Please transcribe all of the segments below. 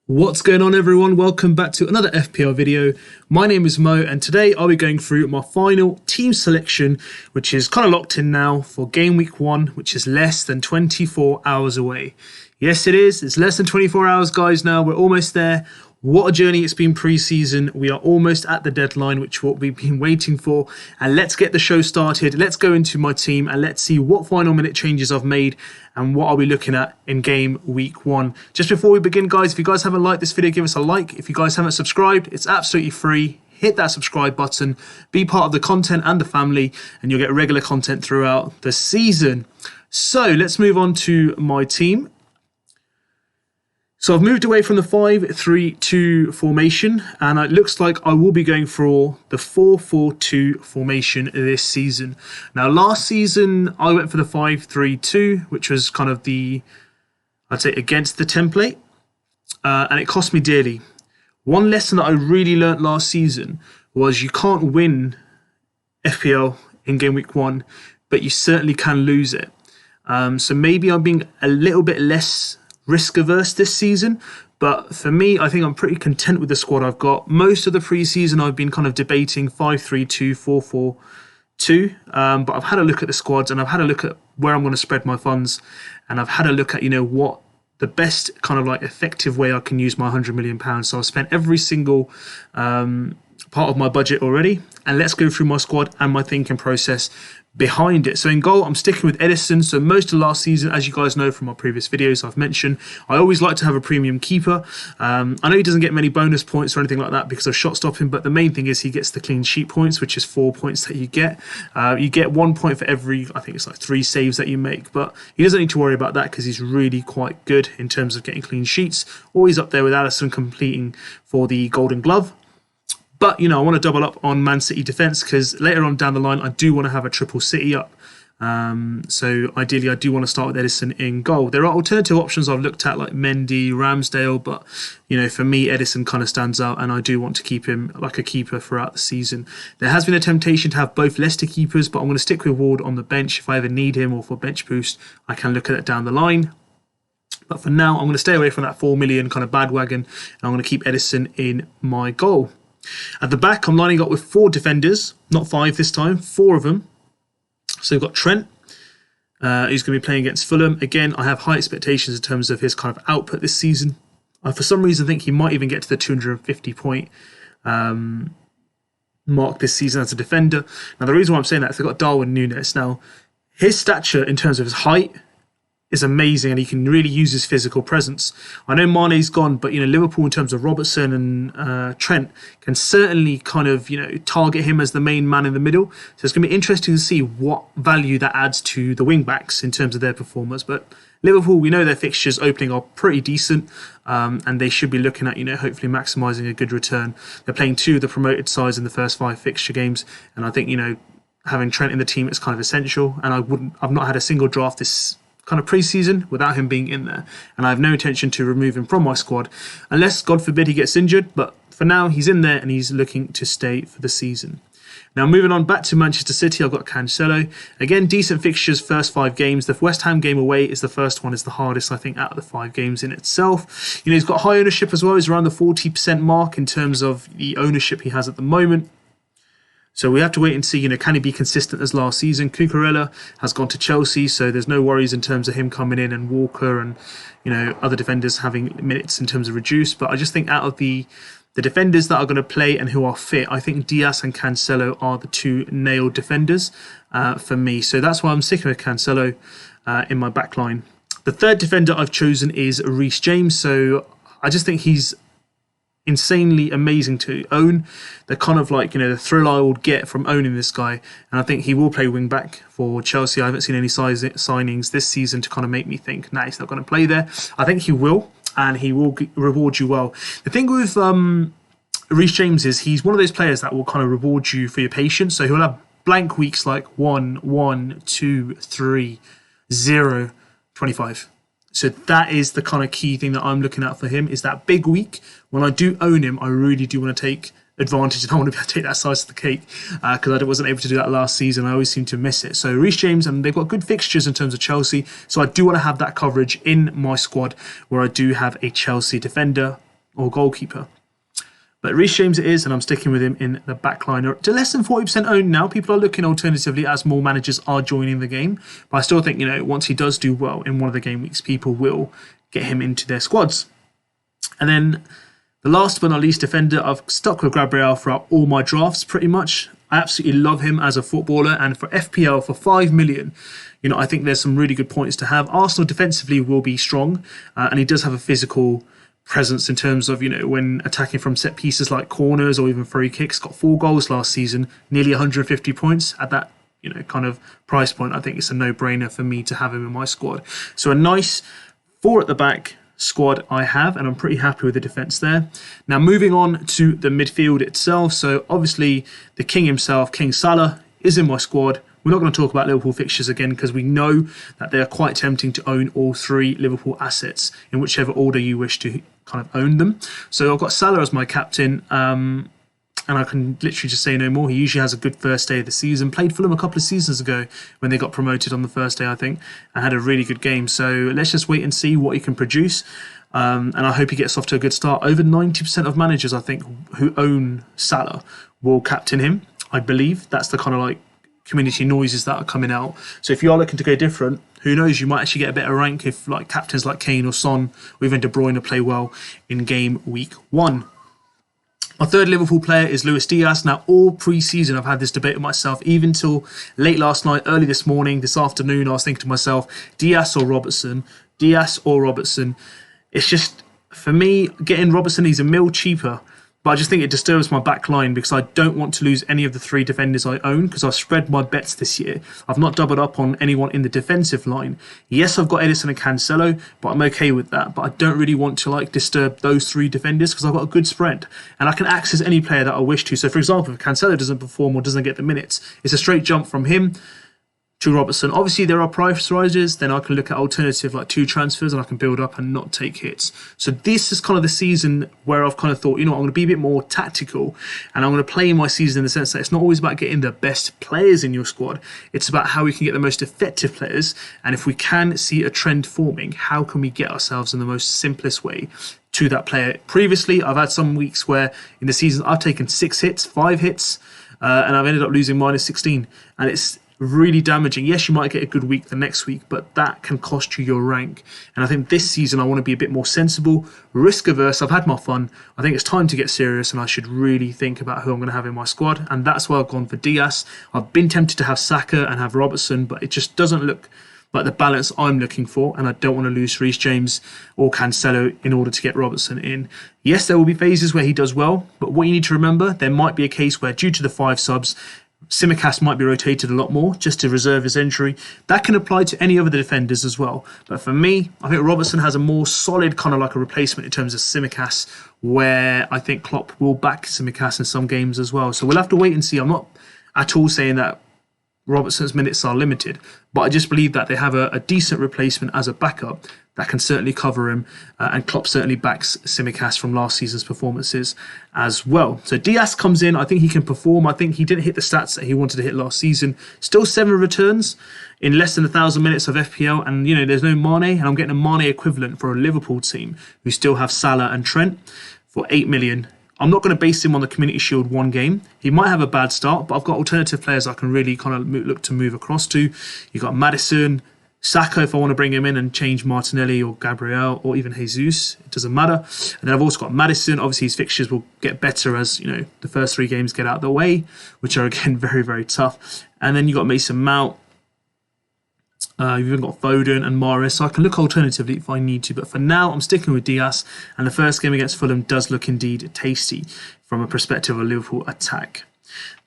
What's going on, everyone? Welcome back to another FPL video. My name is Mo, and today I'll be going through my final team selection, which is kind of locked in now for game week 1, which is less than 24 hours away. Yes, it is. It's less than 24 hours, guys, now. We're almost there. What a journey it's been pre-season. We are almost at the deadline, which is what we've been waiting for. And let's get the show started. Let's go into my team and let's see what final minute changes I've made and what are we looking at in game week 1. Just before we begin, guys, if you guys haven't liked this video, give us a like. If you guys haven't subscribed, it's absolutely free. Hit that subscribe button, be part of the content and the family, and you'll get regular content throughout the season. So let's move on to my team. So I've moved away from the 5-3-2 formation, and it looks like I will be going for the 4-4-2 formation this season. Now, last season, I went for the 5-3-2, which was kind of I'd say, against the template, and it cost me dearly. One lesson that I really learnt last season was you can't win FPL in game week 1, but you certainly can lose it. So maybe I'm being a little bit less risk averse this season, but for me, I think I'm pretty content with the squad I've got. Most of the preseason I've been kind of debating 5-3-2, 4-4-2, but I've had a look at the squads and I've had a look at where I'm going to spread my funds, and I've had a look at, what the best kind of like effective way I can use my £100 million. So I've spent every single part of my budget already, and let's go through my squad and my thinking process behind it. So in goal, I'm sticking with Edison. So most of last season, as you guys know from my previous videos, I've mentioned I always like to have a premium keeper. I know he doesn't get many bonus points or anything like that because of shot stopping, but the main thing is he gets the clean sheet points, which is 4 points that you get. You get 1 point for every, I think it's like 3 saves that you make, but he doesn't need to worry about that because he's really quite good in terms of getting clean sheets. Always up there with Alisson completing for the Golden Glove. But, I want to double up on Man City defence because later on down the line, I do want to have a triple City up. So ideally, I do want to start with Edison in goal. There are alternative options I've looked at like Mendy, Ramsdale, but, for me, Edison kind of stands out and I do want to keep him like a keeper throughout the season. There has been a temptation to have both Leicester keepers, but I'm going to stick with Ward on the bench. If I ever need him or for bench boost, I can look at it down the line. But for now, I'm going to stay away from that 4 million kind of bandwagon and I'm going to keep Edison in my goal. At the back, I'm lining up with 4 defenders, not 5 this time, 4 of them. So we've got Trent, who's going to be playing against Fulham. Again, I have high expectations in terms of his kind of output this season. For some reason, I think he might even get to the 250 point mark this season as a defender. Now, the reason why I'm saying that is they've got Darwin Núñez. Now, his stature in terms of his height is amazing, and he can really use his physical presence. I know Mane's gone, but Liverpool in terms of Robertson and Trent can certainly kind of target him as the main man in the middle. So it's going to be interesting to see what value that adds to the wing backs in terms of their performance. But Liverpool, we know their fixtures opening are pretty decent, and they should be looking at hopefully maximising a good return. They're playing 2 of the promoted sides in the first 5 fixture games, and I think having Trent in the team is kind of essential. And I've not had a single draft this kind of pre-season without him being in there, and I have no intention to remove him from my squad unless, God forbid, he gets injured. But for now, he's in there and he's looking to stay for the season. Now, moving on back to Manchester City, I've got Cancelo. Again, decent fixtures, first 5 games. The West Ham game away is the first one, is the hardest, I think, out of the 5 games in itself. He's got high ownership as well. He's around the 40% mark in terms of the ownership he has at the moment. So we have to wait and see, can he be consistent as last season? Cucurella has gone to Chelsea, so there's no worries in terms of him coming in and Walker and, other defenders having minutes in terms of reduced. But I just think out of the defenders that are going to play and who are fit, I think Diaz and Cancelo are the 2 nailed defenders for me. So that's why I'm sticking with Cancelo in my back line. The third defender I've chosen is Reece James. So I just think he's insanely amazing to own. The kind of like the thrill I would get from owning this guy, and I think he will play wing back for Chelsea. I haven't seen any signings this season to kind of make me think he's not going to play there. I think he will, and he will reward you well. The thing with Reece James is he's one of those players that will kind of reward you for your patience. So he'll have blank weeks like 1, 1, 2, 3, 0, 25. So that is the kind of key thing that I'm looking at for him, is that big week. When I do own him, I really do want to take advantage, and I want to be able to take that slice of the cake because I wasn't able to do that last season. I always seem to miss it. So Reece James, and they've got good fixtures in terms of Chelsea, so I do want to have that coverage in my squad where I do have a Chelsea defender or goalkeeper. But Reece James it is, and I'm sticking with him in the back line. To less than 40% owned now. People are looking alternatively as more managers are joining the game. But I still think, once he does do well in one of the game weeks, people will get him into their squads. And then the last but not least defender, I've stuck with Gabriel throughout all my drafts pretty much. I absolutely love him as a footballer, and for FPL for 5 million, I think there's some really good points to have. Arsenal defensively will be strong, and he does have a physical presence in terms of, when attacking from set pieces like corners or even free kicks. Got 4 goals last season, nearly 150 points at that, kind of price point. I think it's a no-brainer for me to have him in my squad. So a nice 4 at the back squad I have, and I'm pretty happy with the defence there. Now moving on to the midfield itself. So obviously the king himself, King Salah, is in my squad. We're not going to talk about Liverpool fixtures again because we know that they are quite tempting to own all 3 Liverpool assets in whichever order you wish to kind of own them. So I've got Salah as my captain, and I can literally just say no more. He usually has a good first day of the season. Played Fulham a couple of seasons ago when they got promoted on the first day, I think, and had a really good game. So let's just wait and see what he can produce. And I hope he gets off to a good start. Over 90% of managers, I think, who own Salah will captain him. I believe that's the kind of community noises that are coming out. So if you are looking to go different, who knows, you might actually get a better rank if captains like Kane or Son or even De Bruyne play well in game week 1. My third Liverpool player is Luis Diaz. Now, all pre-season, I've had this debate with myself, even till late last night, early this morning, this afternoon, I was thinking to myself, Diaz or Robertson? Diaz or Robertson? It's just, for me, getting Robertson, he's a mil cheaper. But I just think it disturbs my back line because I don't want to lose any of the 3 defenders I own because I've spread my bets this year. I've not doubled up on anyone in the defensive line. Yes, I've got Edison and Cancelo, but I'm okay with that. But I don't really want to disturb those 3 defenders because I've got a good spread. And I can access any player that I wish to. So for example, if Cancelo doesn't perform or doesn't get the minutes, it's a straight jump from him to Robertson. Obviously, there are price rises. Then I can look at alternative 2 transfers and I can build up and not take hits. So this is kind of the season where I've kind of thought, I'm going to be a bit more tactical and I'm going to play my season in the sense that it's not always about getting the best players in your squad. It's about how we can get the most effective players. And if we can see a trend forming, how can we get ourselves in the most simplest way to that player? Previously, I've had some weeks where in the season I've taken 6 hits, 5 hits, and I've ended up losing minus 16. And it's really damaging. Yes, you might get a good week the next week, but that can cost you your rank. And I think this season I want to be a bit more sensible, risk averse. I've had my fun. I think it's time to get serious and I should really think about who I'm going to have in my squad. And that's why I've gone for Diaz. I've been tempted to have Saka and have Robertson, but it just doesn't look like the balance I'm looking for, and I don't want to lose Reece James or Cancelo in order to get Robertson in. Yes, there will be phases where he does well, but what you need to remember, there might be a case where due to the 5 subs, Tsimikas might be rotated a lot more just to reserve his entry. That can apply to any other defenders as well. But for me, I think Robertson has a more solid kind of a replacement in terms of Tsimikas, where I think Klopp will back Tsimikas in some games as well. So we'll have to wait and see. I'm not at all saying that Robertson's minutes are limited, but I just believe that they have a decent replacement as a backup that can certainly cover him, and Klopp certainly backs Tsimikas from last season's performances as well. So Diaz comes in, I think he can perform. I think he didn't hit the stats that he wanted to hit last season. Still 7 returns in less than 1,000 minutes of FPL, and there's no Mane, and I'm getting a Mane equivalent for a Liverpool team who still have Salah and Trent for 8 million. I'm not going to base him on the Community Shield 1 game. He might have a bad start, but I've got alternative players I can really kind of look to move across to. You've got Maddison, Saka if I want to bring him in and change Martinelli or Gabriel or even Jesus. It doesn't matter. And then I've also got Maddison. Obviously his fixtures will get better as the first 3 games get out of the way, which are again very, very tough. And then you've got Mason Mount. You've even got Foden and Mahrez, so I can look alternatively if I need to. But for now, I'm sticking with Diaz. And the first game against Fulham does look indeed tasty from a perspective of a Liverpool attack.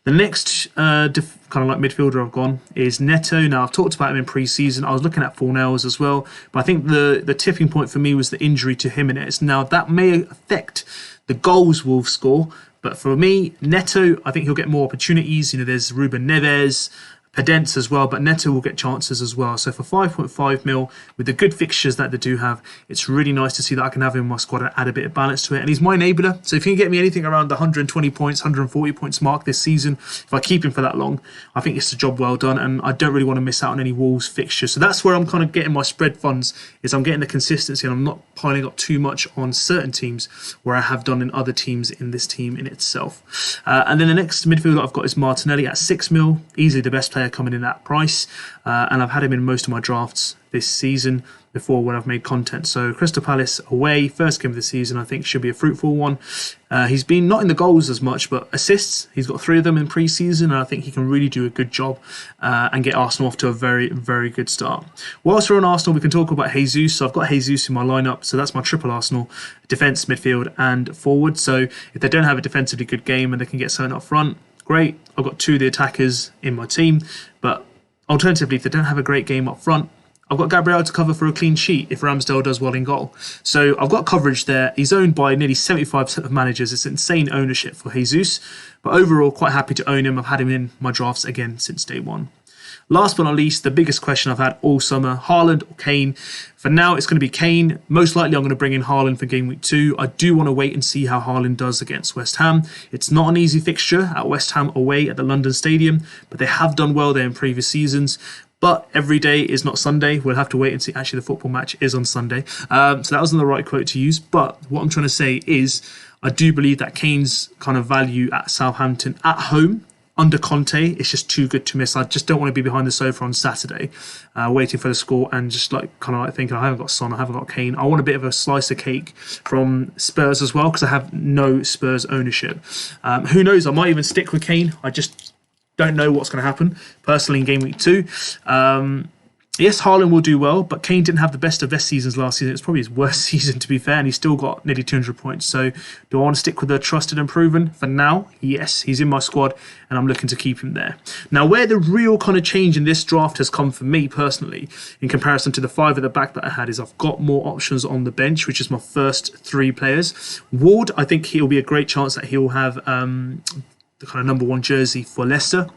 The next kind of midfielder I've gone is Neto. Now, I've talked about him in pre-season. I was looking at Fornells as well. But I think the tipping point for me was the injury to Jimenez. Now, that may affect the goals Wolves score. But for me, Neto, I think he'll get more opportunities. There's Ruben Neves. Pedence as well, but Neto will get chances as well. So for 5.5 mil, with the good fixtures that they do have, it's really nice to see that I can have him in my squad and add a bit of balance to it. And he's my enabler, so if you can get me anything around the 120 points, 140 points mark this season, if I keep him for that long, I think it's a job well done, and I don't really want to miss out on any Wolves fixtures. So that's where I'm kind of getting my spread funds, is I'm getting the consistency and I'm not piling up too much on certain teams where I have done in other teams in this team in itself. And then the next midfielder I've got is Martinelli at 6 mil, easily the best player coming in at price, and I've had him in most of my drafts this season before when I've made content. So Crystal Palace away, first game of the season, I think should be a fruitful one. He's been not in the goals as much, but assists. He's got 3 of them in pre-season, and I think he can really do a good job and get Arsenal off to a very, very good start. Whilst we're on Arsenal, we can talk about Jesus. So I've got Jesus in my lineup, so that's my triple Arsenal: defence, midfield, and forward. So if they don't have a defensively good game and they can get something up front, great. I've got 2 of the attackers in my team, but alternatively, if they don't have a great game up front, I've got Gabriel to cover for a clean sheet if Ramsdale does well in goal. So I've got coverage there. He's owned by nearly 75% of managers. It's insane ownership for Jesus, but overall, quite happy to own him. I've had him in my drafts again since day one. Last but not least, the biggest question I've had all summer: Haaland or Kane? For now, it's going to be Kane. Most likely, I'm going to bring in Haaland for game week 2. I do want to wait and see how Haaland does against West Ham. It's not an easy fixture at West Ham away at the London Stadium, but they have done well there in previous seasons. But every day is not Sunday. We'll have to wait and see. Actually, the football match is on Sunday. So that wasn't the right quote to use. But what I'm trying to say is I do believe that Kane's kind of value at Southampton at home under Conte, it's just too good to miss. I just don't want to be behind the sofa on Saturday waiting for the score and just like kind of like thinking, I haven't got Son, I haven't got Kane. I want a bit of a slice of cake from Spurs as well, because I have no Spurs ownership. Who knows, I might even stick with Kane. I just don't know what's going to happen personally in game week 2. Yes, Haaland will do well, but Kane didn't have the best of best seasons last season. It's probably his worst season, to be fair, and he's still got nearly 200 points. So do I want to stick with the trusted and proven? For now, yes, he's in my squad, and I'm looking to keep him there. Now, where the real kind of change in this draft has come for me personally, in comparison to the 5 at the back that I had, is I've got more options on the bench, which is my first 3 players. Ward, I think he'll be a great chance that he'll have the kind of number 1 jersey for Leicester.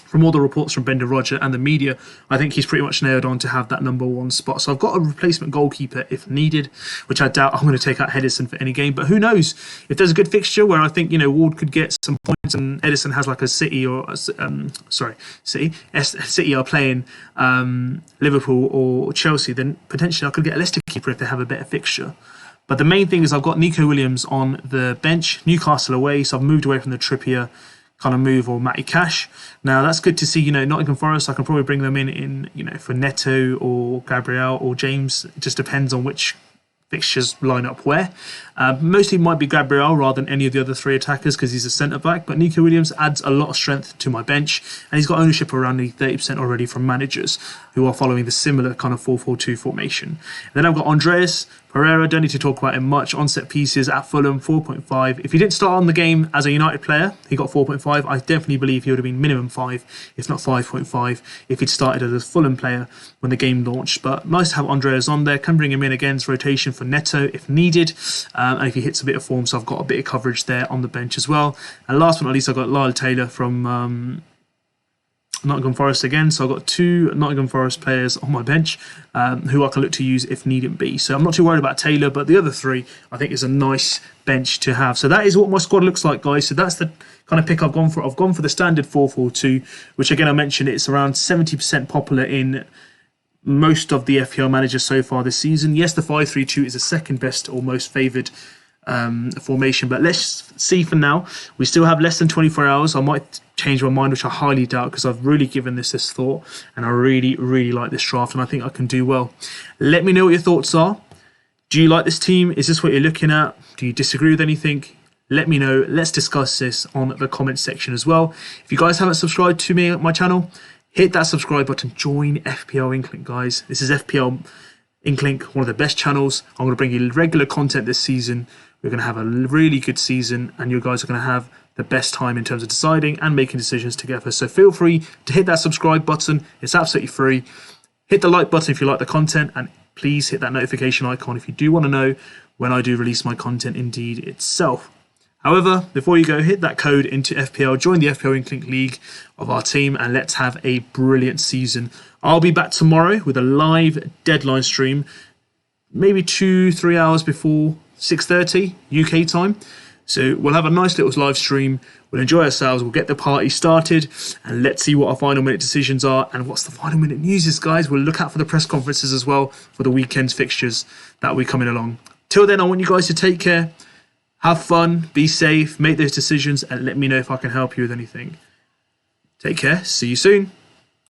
From all the reports from Brendan Rodgers and the media, I think he's pretty much nailed on to have that number 1 spot. So I've got a replacement goalkeeper if needed, which I doubt I'm going to take out Edison for any game. But who knows? If there's a good fixture where I think, Ward could get some points and Edison has like a City or City are playing Liverpool or Chelsea, then potentially I could get a Leicester keeper if they have a better fixture. But the main thing is I've got Nico Williams on the bench, Newcastle away, so I've moved away from the Trippier kind of move or Matty Cash. Now that's good to see, Nottingham Forest, I can probably bring them in for Neto or Gabriel or James. It just depends on which fixtures line up where. Mostly it might be Gabriel rather than any of the other 3 attackers because he's a centre-back, but Nico Williams adds a lot of strength to my bench, and he's got ownership around the 30% already from managers who are following the similar kind of 4-4-2 formation. And then I've got Andreas Pereira, don't need to talk about him much. On set pieces at Fulham, 4.5. If he didn't start on the game as a United player, he got 4.5. I definitely believe he would have been minimum 5, if not 5.5, if he'd started as a Fulham player when the game launched. But nice to have Andreas on there. Can bring him in against rotation for Neto if needed. And if he hits a bit of form, so I've got a bit of coverage there on the bench as well. And last but not least, I've got Lyle Taylor from Nottingham Forest again. So I've got 2 Nottingham Forest players on my bench who I can look to use if needed be. So I'm not too worried about Taylor, but the other 3 I think is a nice bench to have. So that is what my squad looks like, guys. So that's the kind of pick I've gone for. I've gone for the standard 4-4-2, which again I mentioned it's around 70% popular in most of the FPL managers so far this season. Yes, the 5-3-2 is the second best or most favoured formation, but let's see for now. We still have less than 24 hours. I might change my mind, which I highly doubt, because I've really given this thought and I really, really like this draft and I think I can do well. Let me know what your thoughts are. Do you like this team? Is this what you're looking at? Do you disagree with anything? Let me know. Let's discuss this on the comment section as well. If you guys haven't subscribed to me at my channel, hit that subscribe button. Join FPL INKLING, guys. This is FPL INKLING, one of the best channels. I'm going to bring you regular content this season. We're going to have a really good season and you guys are going to have the best time in terms of deciding and making decisions together. So feel free to hit that subscribe button. It's absolutely free. Hit the like button if you like the content, and please hit that notification icon if you do want to know when I do release my content indeed itself. However, before you go, hit that code into FPL, join the FPL INKLING League of our team, and let's have a brilliant season. I'll be back tomorrow with a live deadline stream, maybe 2-3 hours before 6:30 UK time. So we'll have a nice little live stream. We'll enjoy ourselves. We'll get the party started, and let's see what our final minute decisions are and what's the final minute news is, guys. We'll look out for the press conferences as well for the weekend's fixtures that will be coming along. Till then, I want you guys to take care. Have fun, be safe, make those decisions, and let me know if I can help you with anything. Take care. See you soon.